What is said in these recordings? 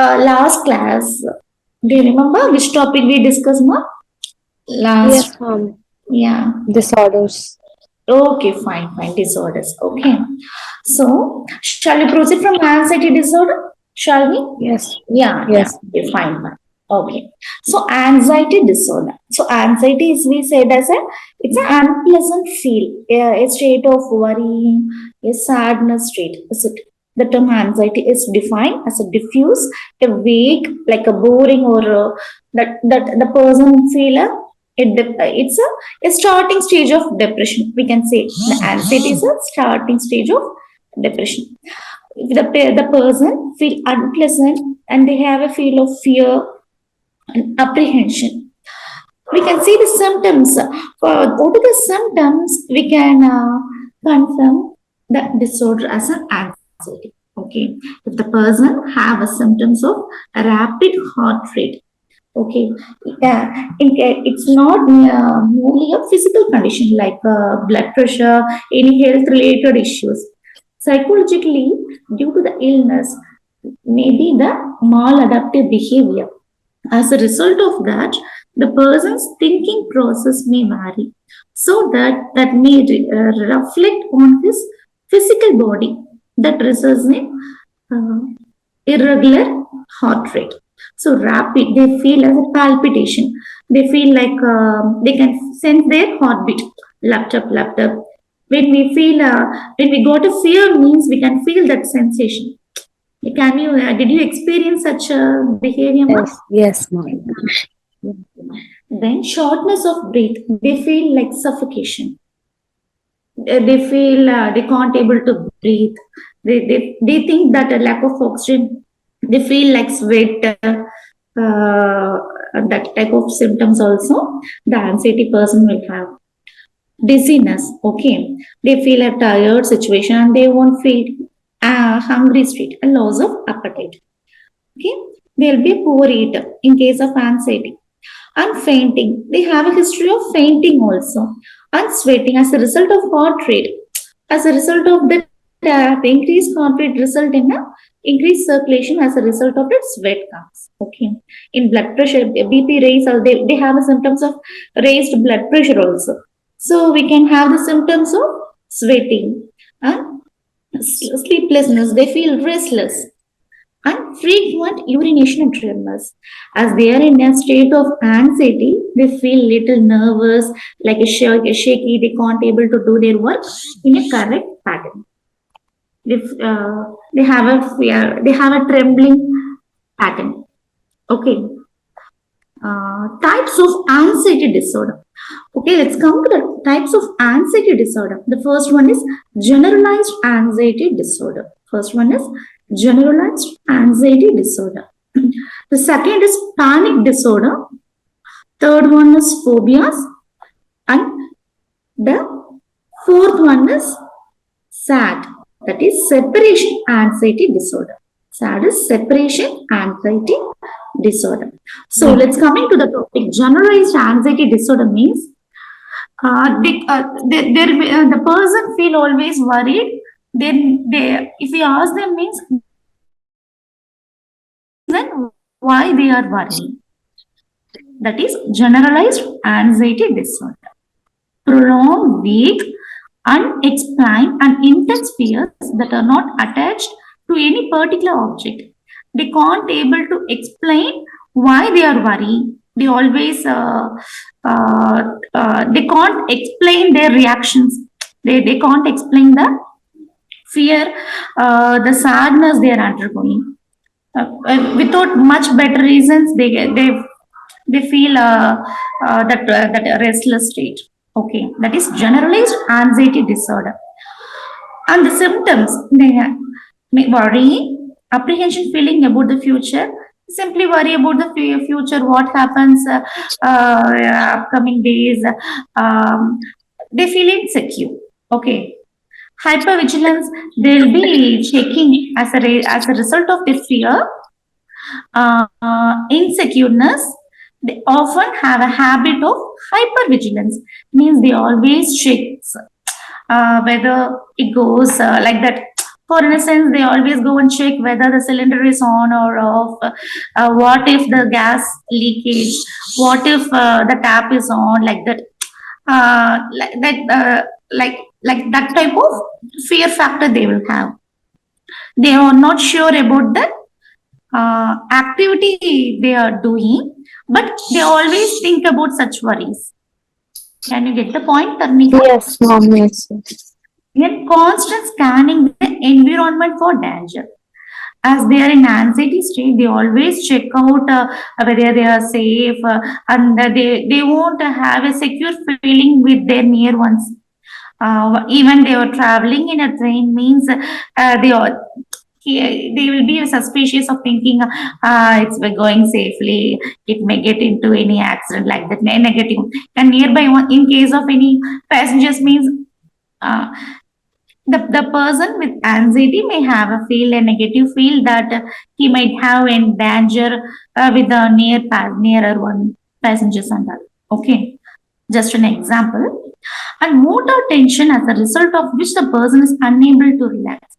Last class, do you remember which topic we discussed, ma? Last, Yes, ma'am. yeah. Disorders. Okay, fine. Disorders. Okay. So, shall we proceed from anxiety disorder? Shall we? Yes. Yeah. Yes. Okay, fine, ma'am. Okay. So, anxiety disorder. So, anxiety is we said as it's an unpleasant feel, a state of worrying, a sadness state. Is it? The term anxiety is defined as a diffuse, a vague, like a boring, or that the person feel it's a starting stage of depression. We can say the anxiety is a starting stage of depression. If the person feel unpleasant and they have a feel of fear and apprehension, we can see the symptoms. What are the symptoms? We can confirm the disorder as an anxiety. Okay, if the person have a symptoms of a rapid heart rate. Okay, it's not merely a physical condition like blood pressure, any health related issues. Psychologically, due to the illness, maybe the maladaptive behavior. As a result of that, the person's thinking process may vary, so that may reflect on his physical body that results in irregular heart rate. So rapid, they feel as a palpitation. They feel like they can sense their heartbeat. Laptop. When we got a fear means we can feel that sensation. Did you experience such a behavior? Yes, ma'am. Then shortness of breath. They feel like suffocation. They feel they can't able to breathe. They think that a lack of oxygen. They feel like sweat. That type of symptoms also the anxiety person will have. Dizziness. Okay, they feel a tired situation and they won't feel hungry state, a loss of appetite. Okay, they'll be a poor eater in case of anxiety. And fainting, they have a history of fainting also, and sweating as a result of heart rate. As a result of that, the increased heart rate result in a increased circulation. As a result of it, sweat comes. Okay, in blood pressure, BP raise, they have a symptoms of raised blood pressure also. So we can have the symptoms of sweating and sleeplessness. They feel restless and frequent urination and tremors. As they are in a state of anxiety, they feel little nervous, like a shaky. They can't able to do their work in a correct pattern. They have a fear. They have a trembling pattern. Okay. Types of anxiety disorder. Okay, let's come to the types of anxiety disorder. The first one is generalized anxiety disorder. First one is generalized anxiety disorder. The second is panic disorder. Third one is phobias. And the fourth one is SAD. That is separation anxiety disorder. SAD is separation anxiety disorder. So let's come into the topic. Generalized anxiety disorder means the person feel always worried. Then if we ask them means then why they are worried. That is generalized anxiety disorder. Prolonged, vague, unexplained, and intense fears that are not attached to any particular object. They can't able to explain why they are worried. They always they can't explain their reactions. They can't explain the fear, the sadness they are undergoing. Without much better reasons, they feel that restless state. Okay, that is generalized anxiety disorder. And the symptoms, they may worry, apprehension, feeling about the future. Simply worry about the future, what happens upcoming days. They feel insecure. Okay. Hypervigilance, they'll be checking as a result of this fear. Insecureness, they often have a habit of hypervigilance, means they always check whether it goes like that. For instance, they always go and check whether the cylinder is on or off. What if the gas leakage? What if the tap is on? Like that, like that, like that type of fear factor they will have. They are not sure about the activity they are doing, but they always think about such worries. Can you get the point, Tarnika? Yes, mom. Yes. Yet constant scanning the environment for danger. As they are in anxiety state, they always check out whether they are safe, and they won't have a secure feeling with their near ones. Even they are traveling in a train means they will be suspicious of thinking it's going safely. It may get into any accident like that. Negative. And nearby one, in case of any passengers means. Uh, the person with anxiety may have a negative feel that he might have in danger with the nearer one passengers and all. Okay, just an example. And motor tension as a result of which the person is unable to relax.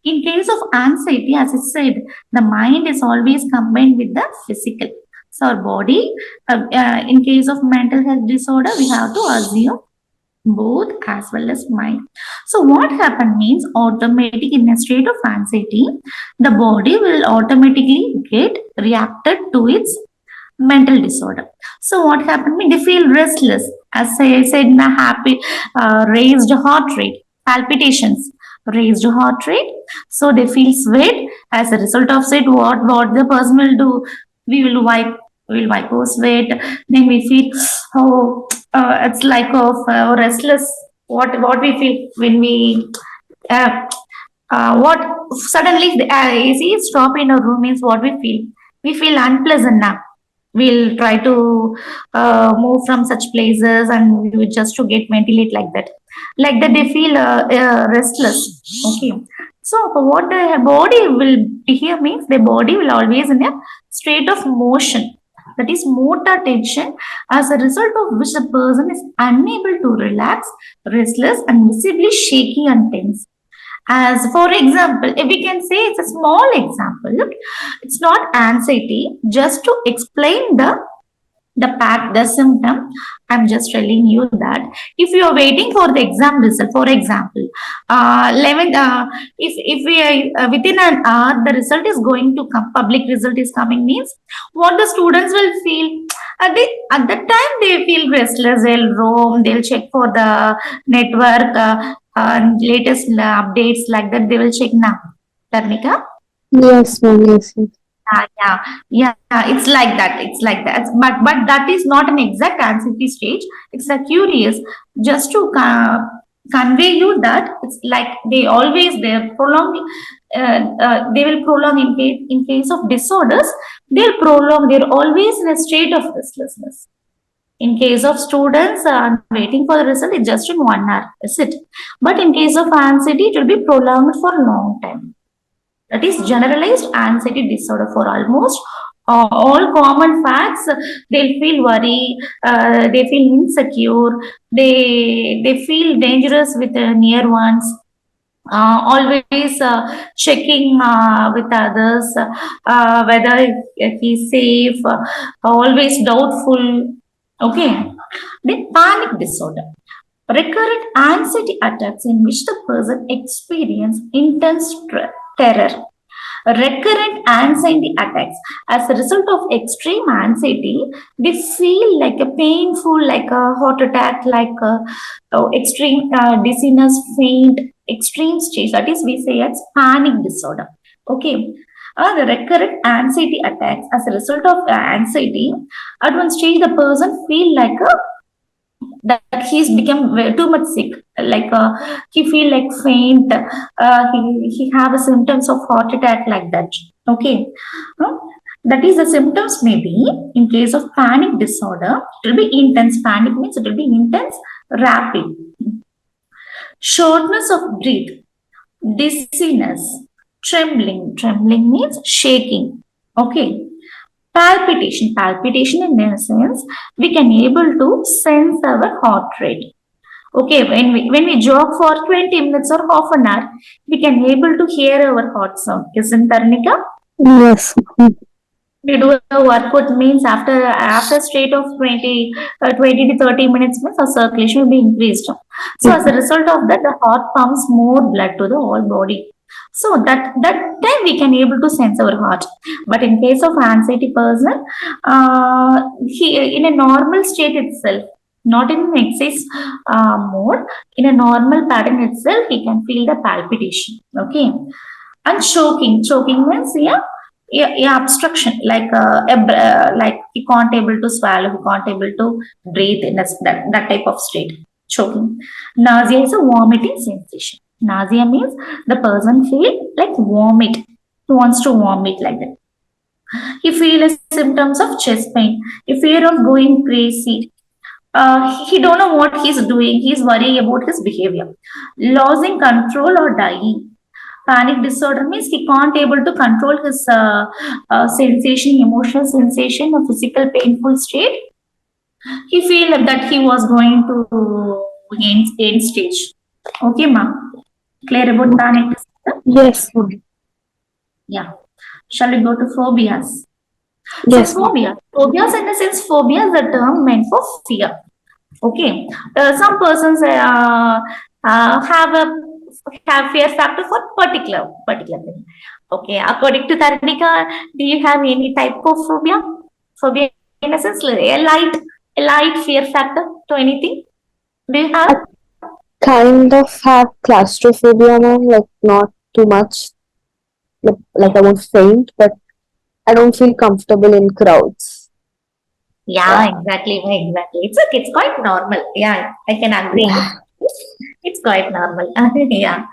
In case of anxiety, as I said, the mind is always combined with the physical. So our body, in case of mental health disorder, we have to assume both as well as mind. So what happens means automatic in a state of anxiety, the body will automatically get reacted to its mental disorder. So what happened means they feel restless, as I said, in a happy, raised heart rate, palpitations, raised heart rate. So they feel sweat. As a result of sweat, what the person will do? We will wipe our sweat. Then we feel it's like of restless. What we feel when we what suddenly the AC stop in a room means what we feel. We feel unpleasant now. We'll try to move from such places and we just to get ventilate like that. Like that, they feel restless. Okay. So what the body will here means the body will always in a state of motion. That is motor tension, as a result of which the person is unable to relax, restless, and visibly shaky and tense. As for example, if we can say it's a small example, it's not anxiety. Just to explain the symptom, I'm just telling you that if you are waiting for the exam result, for example, 11 if we within an hour the result is going to come, public result is coming means what the students will feel at that time, they feel restless, they'll roam, they'll check for the network latest updates like that, they will check now. Tarnika? Yes, mom. Yes. Yeah, it's like that. It's like that. But that is not an exact anxiety stage. It's a curious, just to convey you that it's like they always they're prolonging. They will prolong in case of disorders. They'll prolong. They're always in a state of restlessness. In case of students waiting for the result, it's just in 1 hour. Is it? But in case of anxiety, it will be prolonged for a long time. That is generalized anxiety disorder for almost all common facts. They'll feel worry, they feel insecure, they feel dangerous with the near ones. Always checking with others whether he's safe, always doubtful. Okay. Then panic disorder, recurrent anxiety attacks in which the person experiences intense terror. Recurrent anxiety attacks as a result of extreme anxiety, they feel like a painful, like a heart attack, like a extreme dizziness, faint, extreme stage. That is, we say it's panic disorder. Okay. The recurrent anxiety attacks as a result of anxiety, at one stage the person feel like a that he's become too much sick, like he feel like faint, he have a symptoms of heart attack like that. Okay. Uh, that is the symptoms may be in case of panic disorder, it will be intense. Panic means it will be intense, rapid. Shortness of breath, dizziness, trembling means shaking. Okay. Palpitation in a sense, we can able to sense our heart rate. Okay, when we jog for 20 minutes or half an hour, we can able to hear our heart sound, isn't Tarnika? Yes. We do a workout means after straight of 20 to 30 minutes means our circulation will be increased. So as a result of that, the heart pumps more blood to the whole body. So that time we can able to sense our heart. But in case of anxiety person, he in a normal state itself, not in an excess mode, in a normal pattern itself, he can feel the palpitation. Okay, and choking means yeah, obstruction like he can't able to swallow, he can't able to breathe in that type of state. Choking. Nausea is a vomiting sensation. Nausea means the person feel like vomit, he wants to vomit like that. He feels symptoms of chest pain, he fear of going crazy, he don't know what he's doing, he's worrying about his behavior, losing control or dying. Panic disorder means he can't able to control his sensation, emotional sensation, or physical painful state. He feel that he was going to end stage. Okay, ma'am. Clear about panic disorder? Yes, ma'am. Yeah. Shall we go to phobias? Yes, So phobias in the sense, phobia is a term meant for fear. Okay, some persons have a have fear factor for particular thing. Okay, according to Tarnika, do you have any type of phobia? Phobia in a sense, a light fear factor to anything. Do you have? I kind of have claustrophobia, ma'am, like not too much. Like I won't faint, but I don't feel comfortable in crowds. Yeah, Yeah. exactly. It's okay. It's quite normal. Yeah, I can agree. Yeah. It's quite normal. Yeah.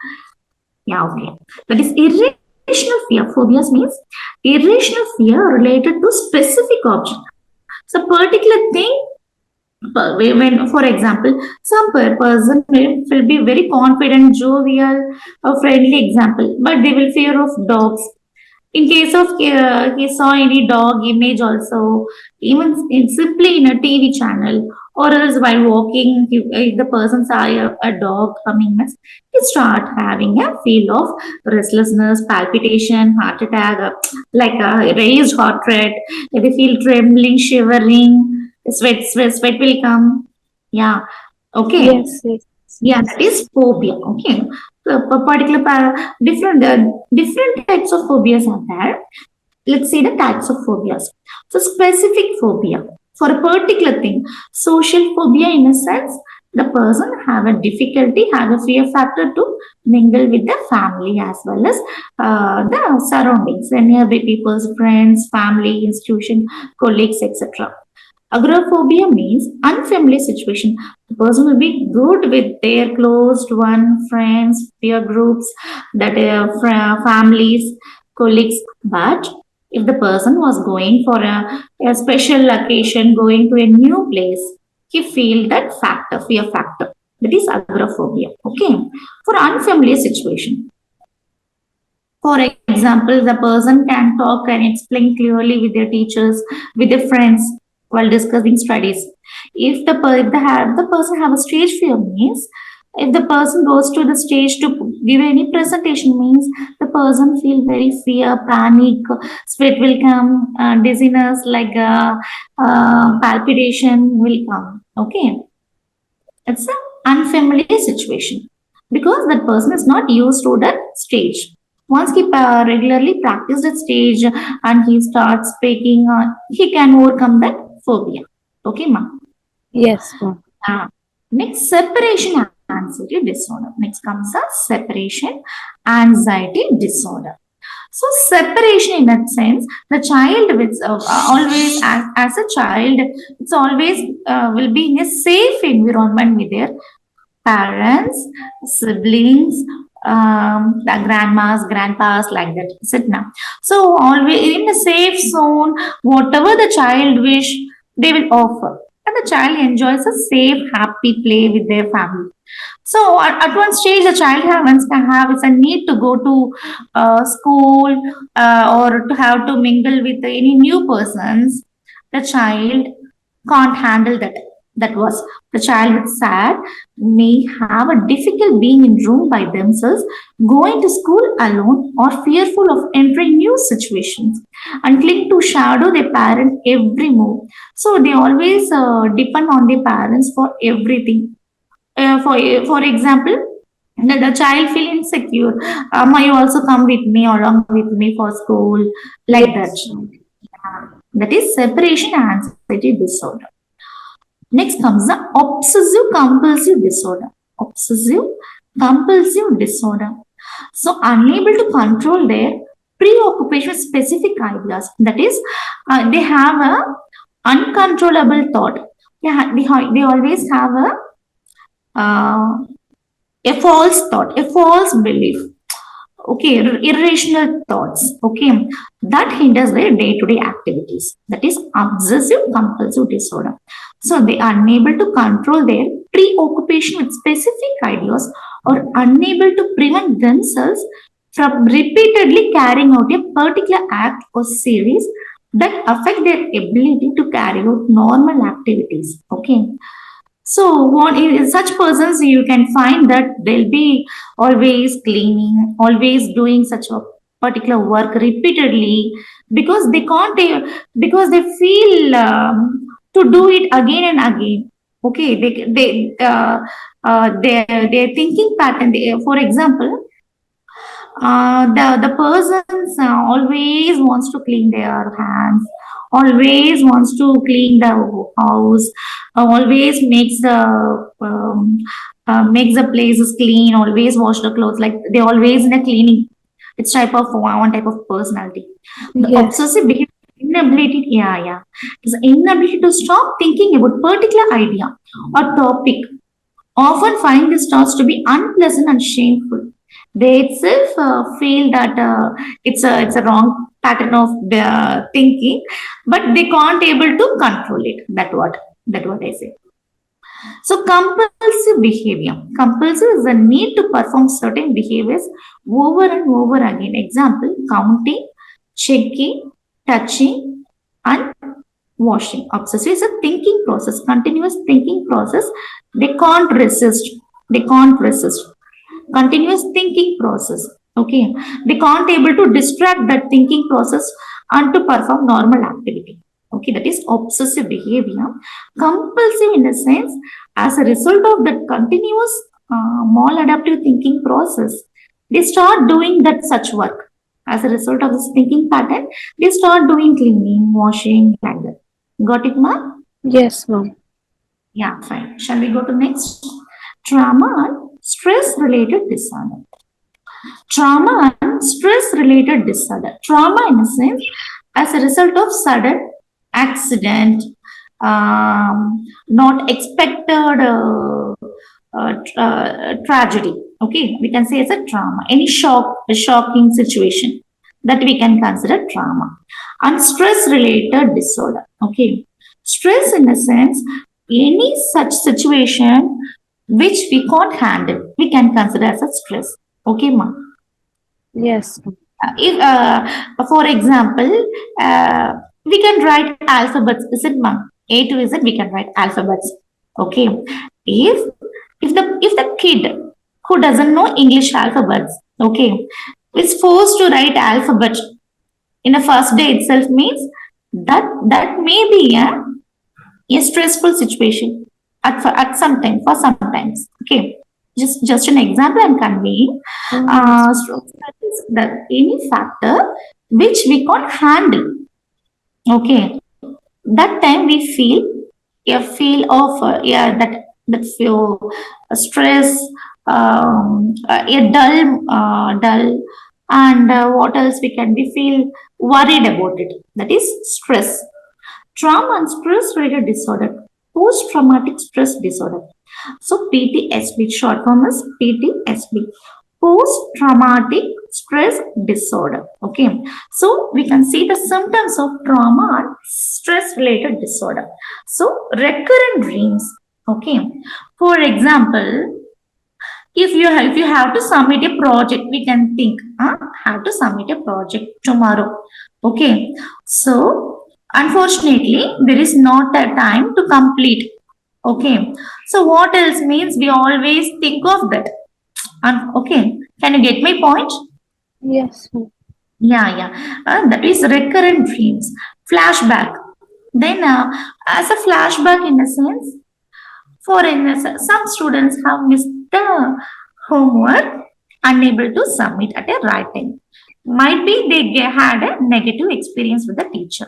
Yeah, okay. That is irrational fear. Phobias means irrational fear related to specific object. So particular thing, when, for example, some person will be very confident, jovial, a friendly example, but they will fear of dogs. In case of he saw any dog image also, even simply in a TV channel, or else while walking, if the person saw a dog coming next, he start having a feel of restlessness, palpitation, heart attack, like a raised heart rate. They feel trembling, shivering, sweat will come. Yeah. Okay. Yes, yes, Yeah, that is phobia. Okay, so a particular different types of phobias are there. Let's see the types of phobias. So specific phobia for a particular thing. Social phobia, in a sense, the person have a difficulty, have a fear factor to mingle with the family as well as the surroundings, the nearby people's friends, family, institution, colleagues, etc. Agoraphobia means unfamiliar situation. The person will be good with their closed one, friends, peer groups, that families, colleagues. But if the person was going for a special occasion, going to a new place, he feel that factor, fear factor. That is agoraphobia. Okay. For unfamiliar situation. For example, the person can talk and explain clearly with their teachers, with their friends while discussing studies. If the person have a stage fear means, if the person goes to the stage to give any presentation means, the person feel very fear, panic, sweat will come, dizziness, like palpitation will come. Okay, it's an unfamiliar situation because that person is not used to that stage. Once he regularly practice that stage and he starts speaking, he can overcome that phobia. Okay, ma. yes, ma'am. Next, separation anxiety disorder. Next comes a separation anxiety disorder. So separation, in that sense, the child with always as a child, it's always will be in a safe environment with their parents, siblings, the grandmas, grandpas, like that. Is it now? So always in a safe zone, whatever the child wish, they will offer. And the child enjoys a safe, happy play with their family. So at one stage, the child have is a need to go to school or to have to mingle with any new persons. The child can't handle that. That was the child with SAD may have a difficult being in room by themselves, going to school alone, or fearful of entering new situations, and cling to shadow their parent every move. So they always depend on their parents for everything. For example, the child feel insecure. You also come with me along with me for school, like that. Yes. That is separation anxiety disorder. Next comes the obsessive compulsive disorder. Obsessive compulsive disorder. So unable to control their preoccupation with specific ideas. That is, they have a uncontrollable thought. They always have uh, a false thought, a false belief. Okay, irrational thoughts. Okay, that hinders their day-to-day activities. That is obsessive compulsive disorder. So they are unable to control their preoccupation with specific ideas, or unable to prevent themselves from repeatedly carrying out a particular act or series that affect their ability to carry out normal activities. Okay, so what in such persons you can find that they'll be always cleaning, always doing such a particular work repeatedly, because they can't, because they feel to do it again and again. Okay, their thinking pattern. For example, the persons always wants to clean their hands, always wants to clean the house, always makes the places clean, always wash the clothes, like they always in a cleaning. It's type of one type of personality. The Yes. obsessive behavior, inability, yeah, is inability to stop thinking about particular idea or topic, often find these thoughts to be unpleasant and shameful. They itself feel that it's a wrong pattern of thinking, but they can't able to control it. That what I say. So compulsive behavior. Compulsive is the need to perform certain behaviors over and over again. Example: counting, checking, touching, and washing. Obsessive is a thinking process, continuous thinking process. They can't resist. They can't resist. Continuous thinking process. Okay. They can't able to distract that thinking process and to perform normal activity. Okay, that is obsessive behavior. Compulsive in the sense, as a result of that continuous maladaptive thinking process, they start doing that such work. As a result of this thinking pattern, they start doing cleaning, washing, like that. Got it, ma? Yes, ma'am. Yeah, fine. Shall we go to next? Trauma and stress related disorder. Trauma and stress related disorder. Trauma, in a sense, as a result of sudden accident, not expected tragedy. Okay, we can say it's a trauma. Any a shocking situation, that we can consider trauma. And stress related disorder. Okay, stress, in a sense, any such situation which we can't handle, we can consider as a stress. Okay, ma. Yes. If, for example, we can write alphabets, isn't ma? A to Z, we can write alphabets. Okay. If the kid who doesn't know English alphabets, okay, is forced to write alphabet in the first day itself, means that may be a stressful situation at some time, for sometimes. Okay, just an example I'm conveying. That any factor which we can't handle. Okay, that time we feel a feel of that feel stress, a dull, and what else we can be feel worried about it. That is stress. Trauma and stress related disorder, post traumatic stress disorder. So PTSD, short form is PTSD, post traumatic stress disorder. Okay, so we can see the symptoms of trauma and stress related disorder. So recurrent dreams. Okay, for example, if you have to submit a project, we can think, have to submit a project tomorrow. Okay, so unfortunately there is not a time to complete. Okay. So what else means we always think of that? Okay. Can you get my point? Yes, ma'am. Yeah. That is recurrent dreams. Flashback. Then, as a flashback, in a sense, for instance, some students have missed the homework, unable to submit at a right time. Might be they had a negative experience with the teacher.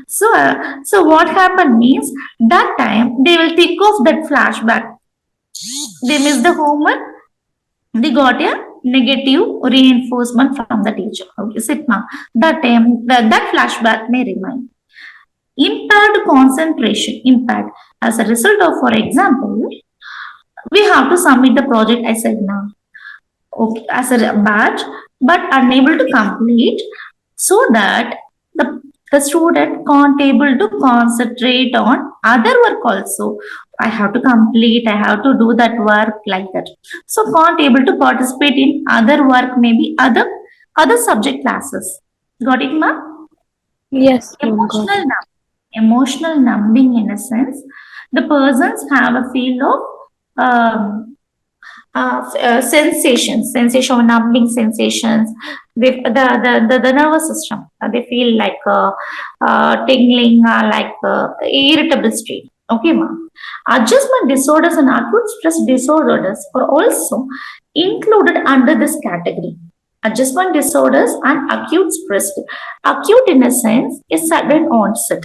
So what happened means that time they will think of that flashback. They missed the homework. They got a negative reinforcement from the teacher. Okay, sit now. That time that flashback may remain. Impaired concentration impact as a result of, for example, we have to submit the project, I said now, okay, as a batch, but unable to complete, so that the student can't able to concentrate on other work also. I have to complete, I have to do that work, like that. So can't able to participate in other work, maybe other subject classes. Got it, ma? Yes, ma'am, got Emotional it. emotional numbing, in a sense, the persons have a feel of sensation, numbing sensations. The nervous system, they feel like tingling, like irritable state. Okay, ma'am. Adjustment disorders and acute stress disorders are also included under this category. Adjustment disorders and acute stress. Acute, in a sense, is sudden onset.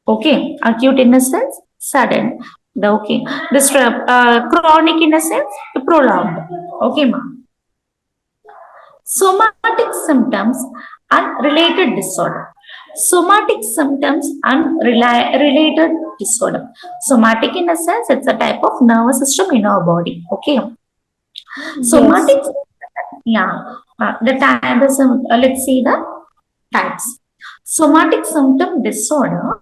Okay, acute in a sense, sudden. The okay, this chronic in a sense, prolonged. Okay, ma'am. Somatic symptoms and related disorder. Somatic symptoms and related disorder. Somatic, in a sense, it's a type of nervous system in our body. Okay. Yes. Somatic, yeah. The time, let's see the types. Somatic symptom disorder,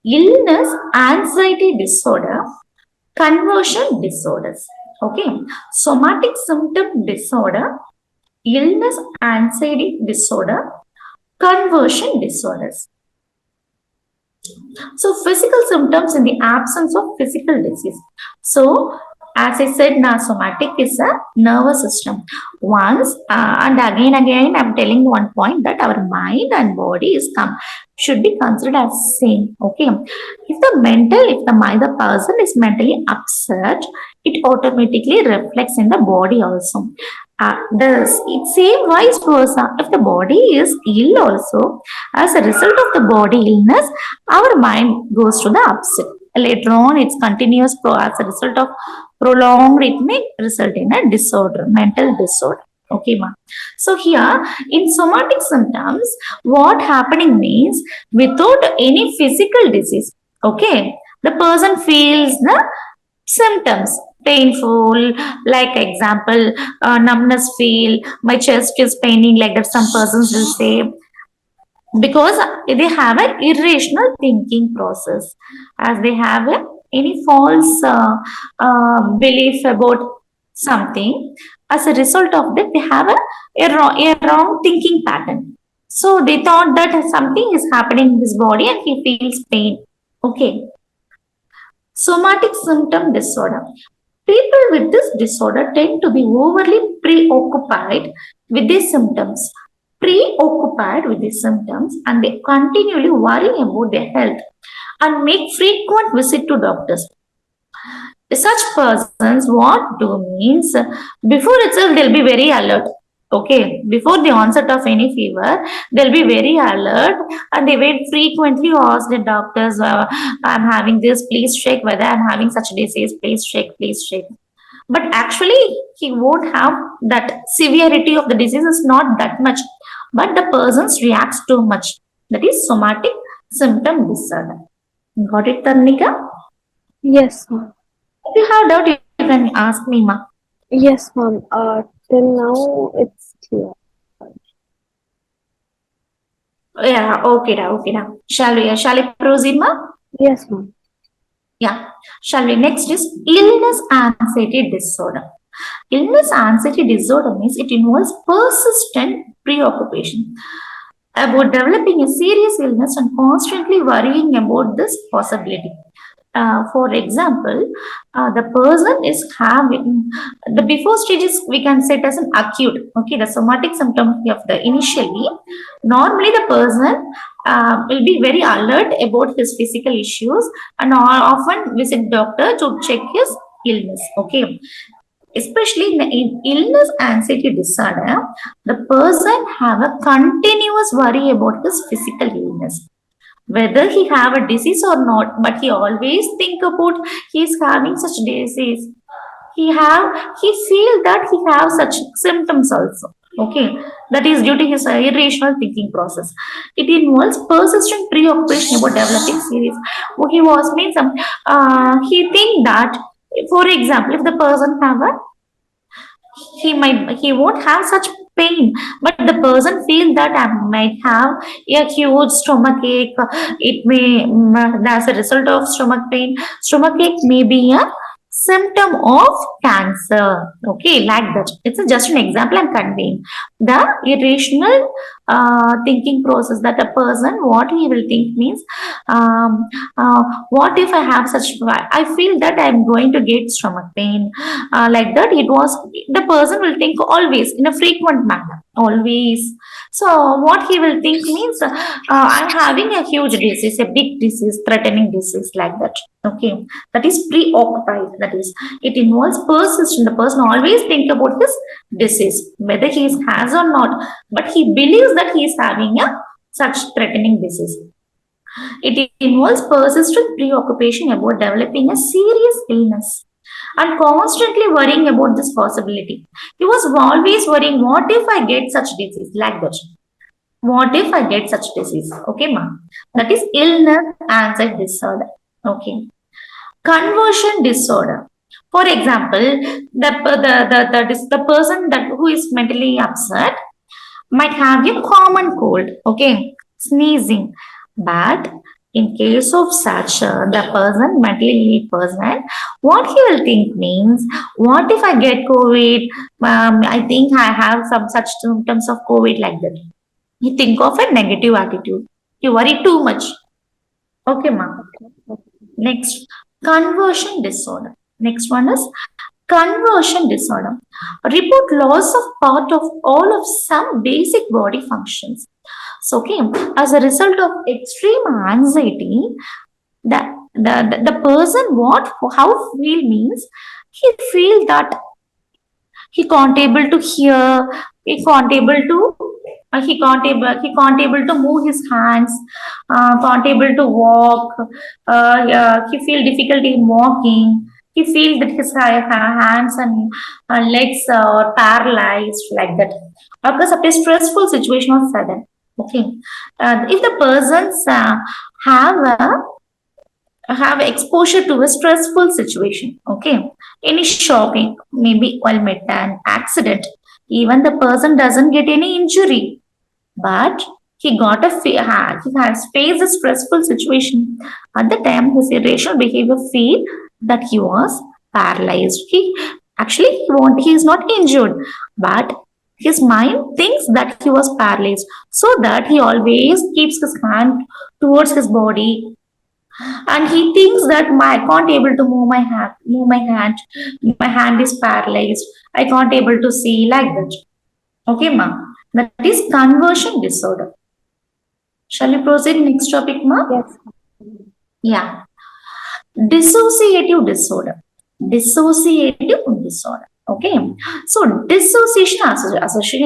illness, anxiety disorder, conversion disorders. Okay, somatic symptom disorder, illness, anxiety disorder, conversion disorders. So physical symptoms in the absence of physical disease. So as I said, now somatic is a nervous system. Once and again, I'm telling one point that our mind and body should be considered as same. Okay, if the mind, the person is mentally upset, it automatically reflects in the body also. It's same vice versa. If the body is ill also, as a result of the body illness, our mind goes to the upset. Later on, it's continuous as a result of prolonged, it may result in a disorder, mental disorder. Okay, ma. So here in somatic symptoms, what happening means without any physical disease, okay, the person feels the symptoms painful, like example, numbness feel, my chest is paining, like that some persons will say, because they have an irrational thinking process, as they have any false belief about something. As a result of that, they have a wrong thinking pattern. So they thought that something is happening in his body and he feels pain. Okay. Somatic symptom disorder. People with this disorder tend to be overly preoccupied with these symptoms. Preoccupied with these symptoms, and they continually worry about their health and make frequent visit to doctors. Such persons, what do means, before itself they'll be very alert. Okay, before the onset of any fever, they'll be very alert and they will frequently ask the doctors, I'm having this, please check whether I'm having such disease, please check, please check. But actually, he won't have that severity of the disease is not that much, but the person reacts too much. That is somatic symptom disorder. Got it, Tarnika? Yes, ma'am. If you have doubt, you can ask me, ma. Yes, ma'am. Till now it's clear. Yeah, okay, da, okay, da. Shall I proceed, ma? Yes, ma'am. Yeah. Shall we? Next is illness anxiety disorder. Illness anxiety disorder means it involves persistent preoccupation about developing a serious illness and constantly worrying about this possibility. For example, the person is having the before stages we can set as an acute. Okay, the somatic symptom of the initially. Normally, the person will be very alert about his physical issues and often visit doctor to check his illness. Okay, especially in illness anxiety disorder, the person have a continuous worry about his physical illness whether he have a disease or not, but he always think about he is having such disease. He feel that he have such symptoms also. Okay, that is due to his irrational thinking process. It involves persistent preoccupation about developing series. He was means he think that, for example, if the person have a he won't have such pain, but the person feels that I might have a huge stomach ache. It may as a result of stomach pain. Stomach ache may be a symptom of cancer. Okay, like that. It's just an example I'm conveying. The irrational thinking process that a person what he will think means what if I have such I feel that I'm going to get stomach pain like that it was the person will think always in a frequent manner always. So what he will think means I'm having a huge disease, a big disease, threatening disease like that. Okay, that is preoccupied. That is, it involves persistent. The person always think about his disease, whether he has or not, but he believes that he is having a such threatening disease. It involves persistent preoccupation about developing a serious illness and constantly worrying about this possibility. He was always worrying, what if I get such disease like that? What if I get such disease? Okay, ma'am. That is illness anxiety disorder. Okay. Conversion disorder. For example, the person that who is mentally upset might have a common cold, okay, sneezing. But in case of such the person, mentally ill person, what he will think means, what if I get COVID? I think I have some such symptoms of COVID like that. You think of a negative attitude. You worry too much. Okay, ma'am. Next, conversion disorder. Next one is conversion disorder. Report loss of part of all of some basic body functions. So, okay, as a result of extreme anxiety, the person what how feel means he feel that he can't able to hear, he can't able to he can't able to move his hands, can't able to walk, he feel difficulty in walking, he feels that his hands and legs are paralyzed like that because of a stressful situation or sudden. Okay, if the persons have a have exposure to a stressful situation. Okay, any shocking, maybe while met an accident, even the person doesn't get any injury, but he got a he has faced a stressful situation. At the time, his irrational behavior feel that he was paralyzed. He actually he is not injured, but his mind thinks that he was paralyzed, so that he always keeps his hand towards his body and he thinks that I can't able to my hand is paralyzed, I can't able to see like that. Okay, ma, that is conversion disorder. Shall we proceed next topic, ma? Yes. Yeah, dissociative disorder. Dissociative disorder. Okay, so dissociation association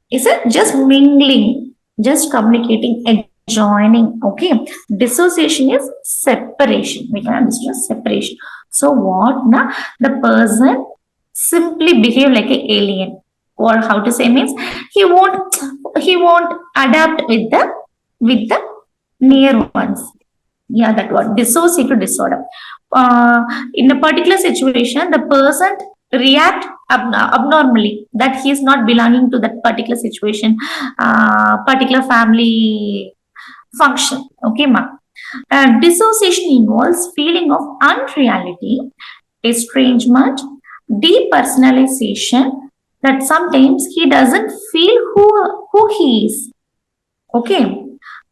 is a just mingling, just communicating, joining. Okay, dissociation is separation. We can understand separation. So what now, the person simply behave like an alien, or how to say means he won't adapt with the near ones. Yeah, that word dissociative disorder. In a particular situation the person react abnormally, that he is not belonging to that particular situation, particular family function. Okay, ma. Dissociation involves feeling of unreality, estrangement, depersonalization, that sometimes he doesn't feel who he is. Okay,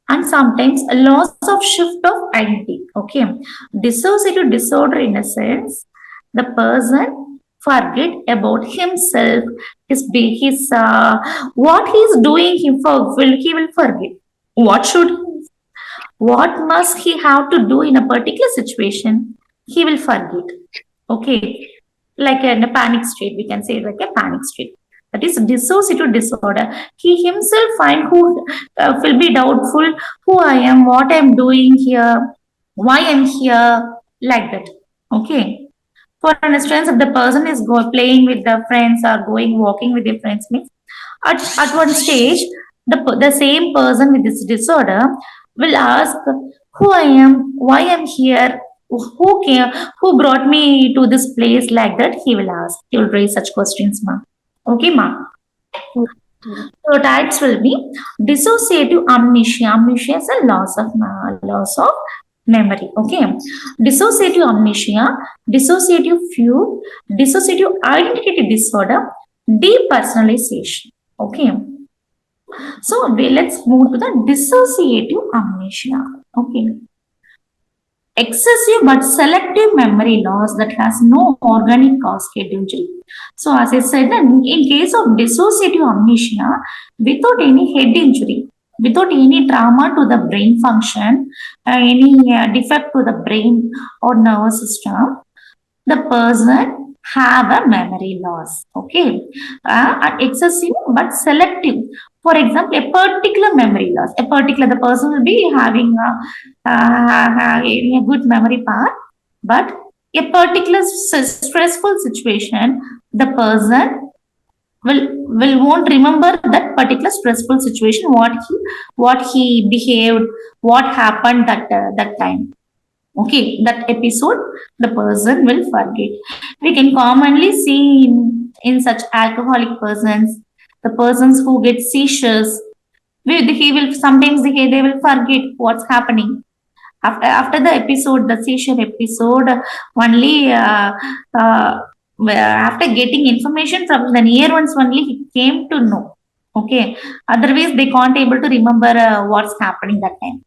and sometimes a loss of shift of identity. Okay, dissociative disorder in a sense, the person forget about himself, his what he's doing. He will forget what should what must he have to do in a particular situation. He will forget. Okay, like in a panic state, we can say like a panic state. That is dissociative disorder. He himself find who will be doubtful who I am, what I am doing here, why I'm here, like that. Okay. For instance, if the person is playing with the friends or going walking with the friends, means at one stage, the same person with this disorder will ask who I am, why I'm here, who came, who brought me to this place, like that. He will ask. He will raise such questions, ma. Okay, ma. So types will be dissociative amnesia. Amnesia is a loss of memory. Okay, dissociative amnesia, dissociative fugue, dissociative identity disorder, depersonalization. Okay, so let's move to the dissociative amnesia. Okay, excessive but selective memory loss that has no organic cause head injury. So as I said, in case of dissociative amnesia, without any head injury, without any trauma to the brain function, any defect to the brain or nervous system, the person have a memory loss. Okay, excessive but selective. For example, a particular memory loss. The person will be having a good memory power, but a particular stressful situation, the person will won't remember that particular stressful situation, what he behaved, what happened that time. Okay, that episode the person will forget. We can commonly see in such alcoholic persons, the persons who get seizures, he will sometimes they will forget what's happening after the episode, the seizure episode. Only after getting information from the near ones only he came to know. Okay, otherwise they can't able to remember what's happening that time.